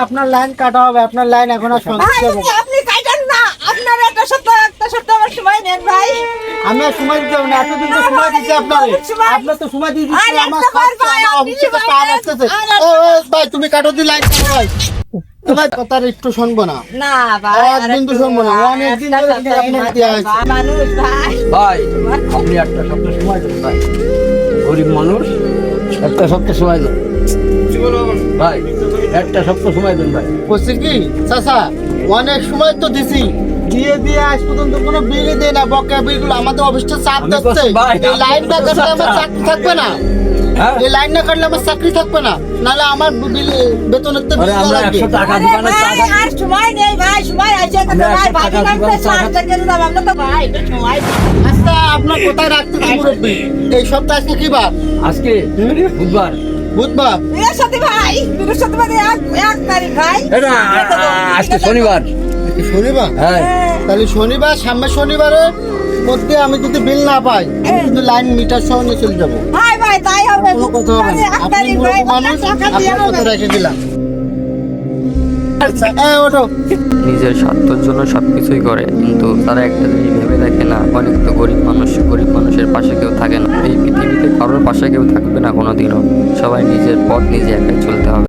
আপনার লাইন কাটা হবে, আপনার লাইন এখন আর ভাই আপনি কাটেন না, আপনার একটা সপ্তাহ আমার সময় নেন ভাই। আমি আর সময় দিতে হবে না, এতদিন তো সময় দিচ্ছি আপনার তো সময় দিয়ে দিচ্ছি। আরে আমার একটা বার ভাই, আমার আপনি অফিসে তো ভাই, কাজ আসতেছে। ও ভাই তুমি কাটো দি লাইন কাটো ভাই, তোমার কথা একটু শুনবো না, না ভাই একদিন তো শুনবো না, অনেকদিন ধরে আপনাকে দেওয়া হয়েছে। মানুষ ভাই ভাই আপনি একটা সপ্তাহ সময় দেন ভাই, গরিব মানুষ, একটা সপ্তাহ সময় দেন ভাই, একটা সপ্তাহ সময় দেন ভাই। বলছি কি চাচা, অনেক সময় তো দিছি, দিয়ে আজ পর্যন্ত কোনো বিলই দেয় না, বকেয়া বিলগুলো আমাদের অফিসটা চাপ আমি দিচ্ছে। বলছি ভাই, এই লাইনটা কাটলে আমার চাকরি থাকবে না, হ্যাঁ? এই লাইন না কাটলে আমার চাকরি থাকবে না, নাহলে আমার বিল বেতনের তো আরে বিল আমরা লাগবে। 100 টাকা আরে দোকানে ভাই, চা আর সময় নেই ভাই, সময় আছে তো আমরা ভাই, 100 ভাবি টাকা লাগবে দিবান চা 60 টাকা দাম, আমরা তো ভাই একটু সময় আচ্ছা আপনার কোথায় রাখতে মুরব্বী? এই সপ্তাহে আজকে কি বার? আজকে বুধবার। বুধবার। বৃহস্পতিবার এক তারিখ ভাই। এটা আজকে শনিবার। শনিবার? হ্যাঁ তাহলে শনিবার, সামনের শনিবারের মধ্যে আমি যদি বিল না পাই, আমি কিন্তু লাইন মিটার সহ নিয়ে চলে যাবো। ভাই ভাই তাই হবে। কোনো কথা হবে না, এক আপনি তারিখ ভাই, মুরব্বী মানুষ, টাকা দিয়ে আপনার কথা হবে। রেখে দিলাম। আচ্ছা ওঠো। নিজের স্বার্থের জন্য সবকিছুই করে, কিন্তু তারা একটা জিনিস ভেবে দেখে না, অনেক তো গরিব মানুষ, গরিব মানুষের পাশে কেউ থাকে না। এই পৃথিবীতে কারোর পাশে কেউ থাকবে না কোনোদিনও, সবাই নিজের পথ নিজে একাই চলতে হবে।